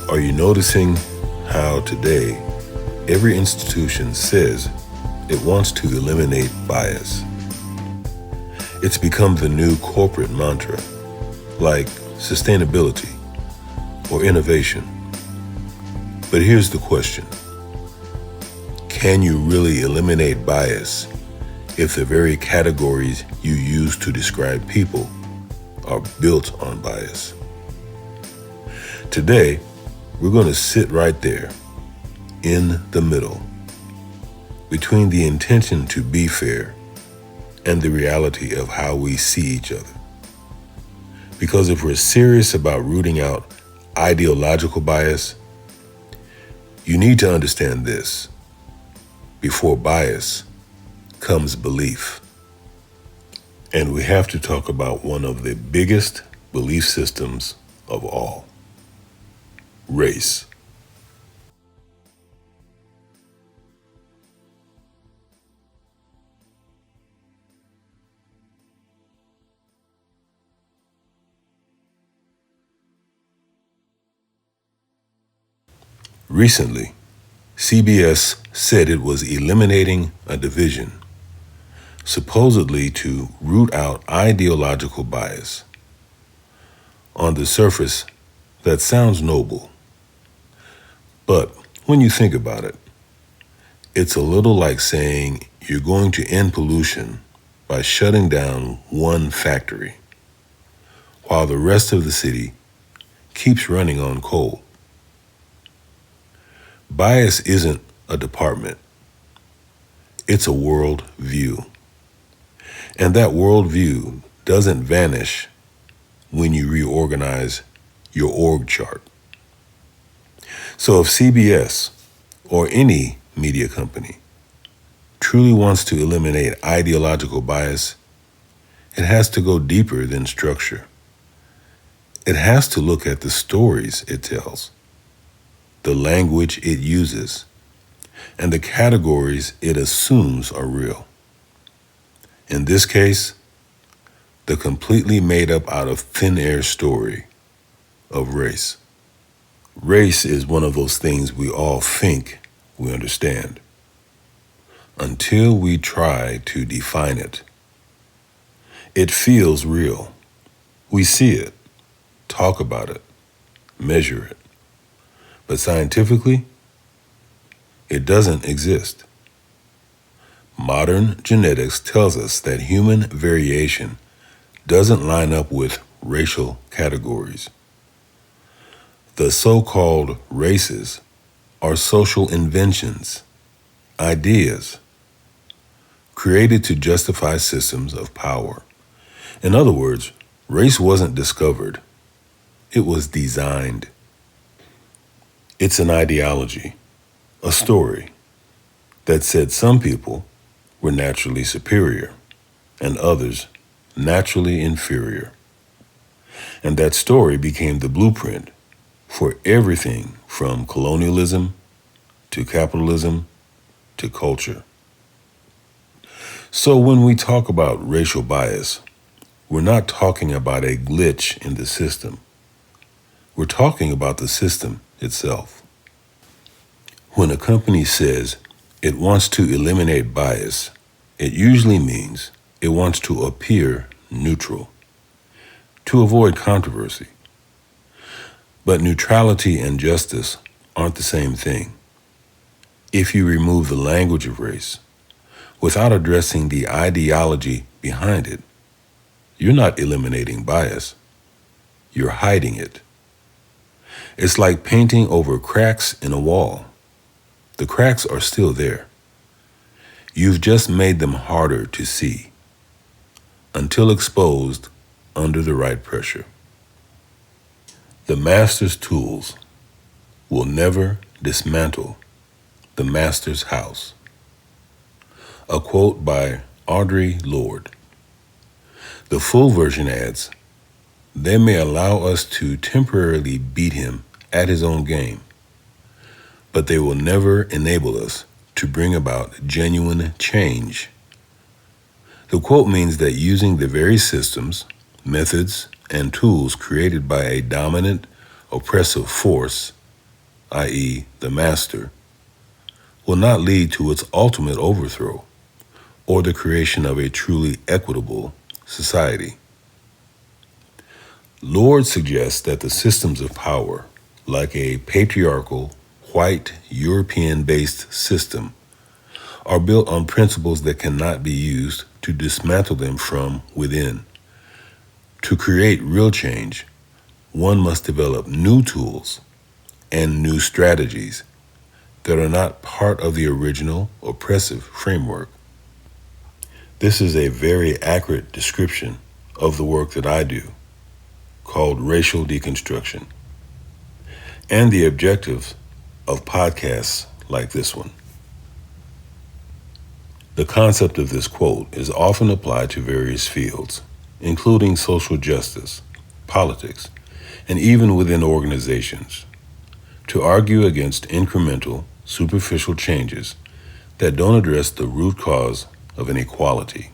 Are you noticing how today every institution says it wants to eliminate bias? It's become the new corporate mantra, like sustainability or innovation. But here's the question. Can you really eliminate bias if the very categories you use to describe people are built on bias? Today, we're going to sit right there, in the middle, between the intention to be fair and the reality of how we see each other. Because if we're serious about rooting out ideological bias, you need to understand this. Before bias comes belief. And we have to talk about one of the biggest belief systems of all. Race. Recently, CBS said it was eliminating a division, supposedly to root out ideological bias. On the surface, that sounds noble. But when you think about it, it's a little like saying you're going to end pollution by shutting down one factory, while the rest of the city keeps running on coal. Bias isn't a department. It's a world view. And that world view doesn't vanish when you reorganize your org chart. So if CBS or any media company truly wants to eliminate ideological bias, it has to go deeper than structure. It has to look at the stories it tells, the language it uses, and the categories it assumes are real. In this case, the completely made up out of thin air story of race. Race is one of those things we all think we understand until we try to define it. It feels real. We see it, talk about it, measure it. But scientifically, it doesn't exist. Modern genetics tells us that human variation doesn't line up with racial categories. The so-called races are social inventions, ideas, created to justify systems of power. In other words, race wasn't discovered, it was designed. It's an ideology, a story, that said some people were naturally superior and others naturally inferior. And that story became the blueprint for everything from colonialism to capitalism to culture. So when we talk about racial bias, we're not talking about a glitch in the system. We're talking about the system itself. When a company says it wants to eliminate bias, it usually means it wants to appear neutral, to avoid controversy. But neutrality and justice aren't the same thing. If you remove the language of race without addressing the ideology behind it, you're not eliminating bias. You're hiding it. It's like painting over cracks in a wall. The cracks are still there. You've just made them harder to see until exposed under the right pressure. The master's tools will never dismantle the master's house. A quote by Audre Lorde. The full version adds, "They may allow us to temporarily beat him at his own game, but they will never enable us to bring about genuine change." The quote means that using the very systems, methods, and tools created by a dominant, oppressive force i.e., the master, will not lead to its ultimate overthrow or the creation of a truly equitable society. Lord suggests that the systems of power, like a patriarchal, white, European-based system, are built on principles that cannot be used to dismantle them from within. To create real change, one must develop new tools and new strategies that are not part of the original oppressive framework. This is a very accurate description of the work that I do, called racial deconstruction, and the objectives of podcasts like this one. The concept of this quote is often applied to various fields, including social justice, politics, and even within organizations, to argue against incremental, superficial changes that don't address the root cause of inequality.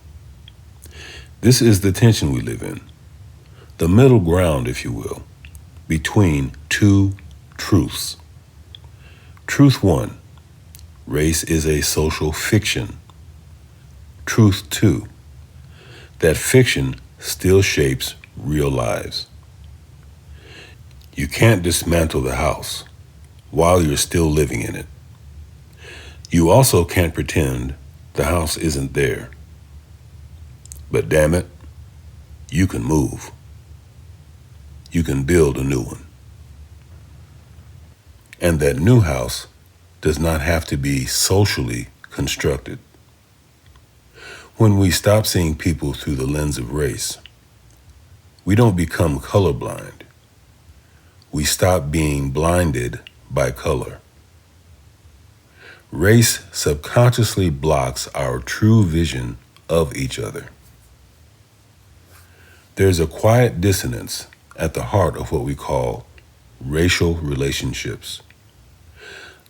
This is the tension we live in, the middle ground, if you will, between two truths. Truth one, race is a social fiction. Truth two, that fiction still shapes real lives. You can't dismantle the house while you're still living in it. You also can't pretend the house isn't there. But damn it, you can move. You can build a new one. And that new house does not have to be socially constructed. When we stop seeing people through the lens of race, we don't become colorblind. We stop being blinded by color. Race subconsciously blocks our true vision of each other. There's a quiet dissonance at the heart of what we call racial relationships.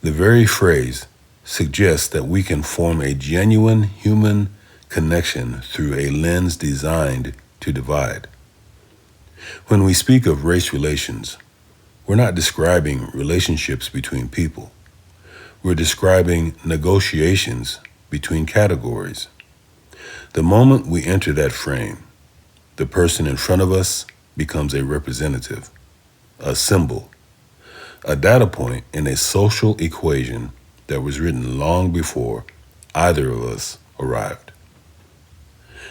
The very phrase suggests that we can form a genuine human connection through a lens designed to divide. When we speak of race relations, we're not describing relationships between people. We're describing negotiations between categories. The moment we enter that frame, the person in front of us becomes a representative, a symbol, a data point in a social equation that was written long before either of us arrived.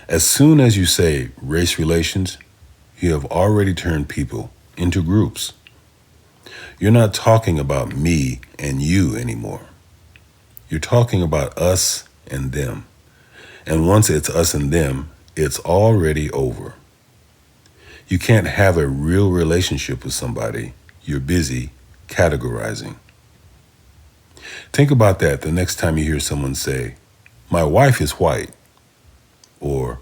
As soon as you say race relations, you have already turned people into groups. You're not talking about me and you anymore. You're talking about us and them. And once it's us and them, it's already over. You can't have a real relationship with somebody you're busy categorizing. Think about that the next time you hear someone say, "My wife is white," or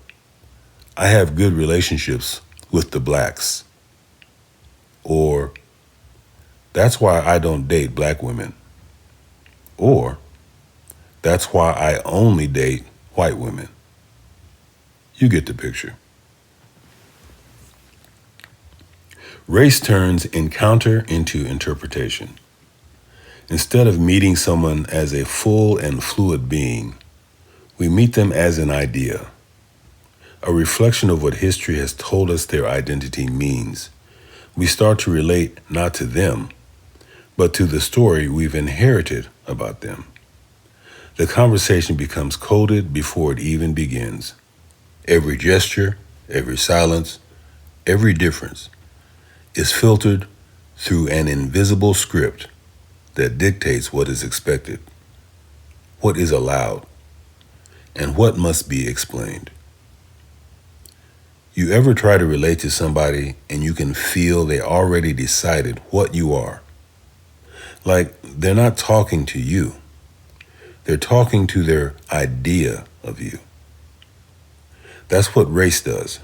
"I have good relationships with the blacks," or "That's why I don't date black women," or "That's why I only date white women." You get the picture. Race turns encounter into interpretation. Instead of meeting someone as a full and fluid being, we meet them as an idea, a reflection of what history has told us their identity means. We start to relate not to them, but to the story we've inherited about them. The conversation becomes coded before it even begins. Every gesture, every silence, every difference is filtered through an invisible script that dictates what is expected, what is allowed, and what must be explained. You ever try to relate to somebody and you can feel they already decided what you are? Like they're not talking to you. They're talking to their idea of you. That's what race does.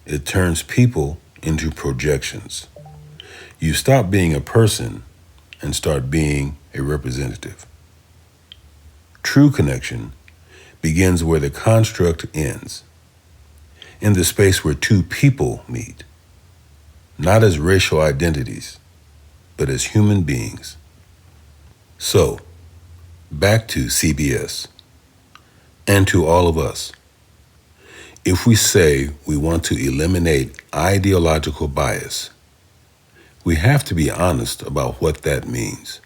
It turns people into projections. You stop being a person and start being a representative. True connection begins where the construct ends, in the space where two people meet, not as racial identities, but as human beings, So, back to CBS and to all of us. If we say we want to eliminate ideological bias, we have to be honest about what that means.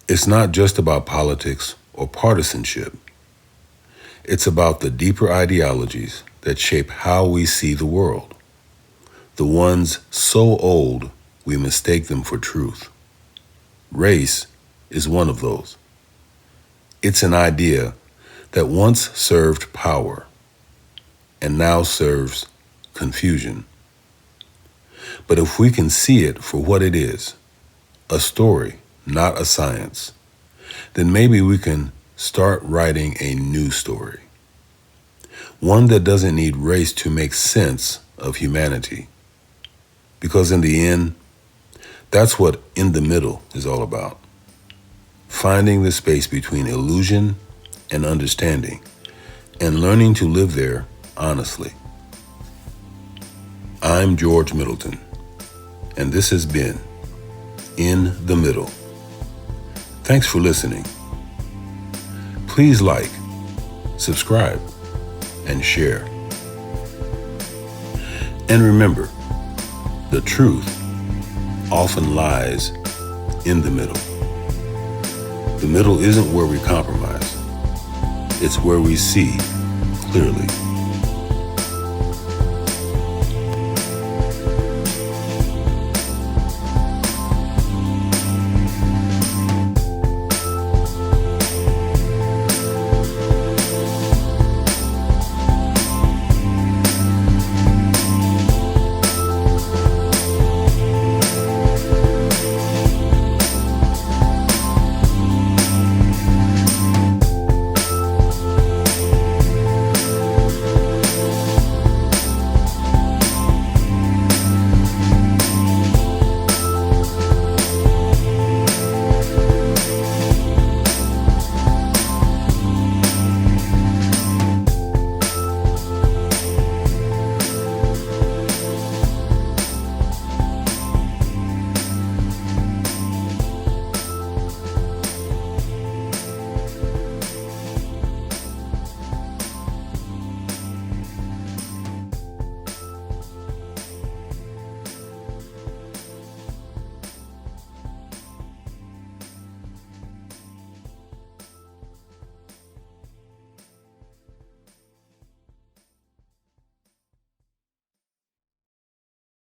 It's not just about politics or partisanship. It's about the deeper ideologies that shape how we see the world, the ones so old we mistake them for truth. Race is one of those. It's an idea that once served power and now serves confusion. But if we can see it for what it is, a story, not a science, then maybe we can start writing a new story. One that doesn't need race to make sense of humanity. Because in the end, that's what In the Middle is all about. Finding the space between illusion and understanding, and learning to live there honestly. I'm George Middleton, and this has been In the Middle. Thanks for listening. Please like, subscribe, and share. And remember, the truth often lies in the middle. The middle isn't where we compromise. It's where we see clearly.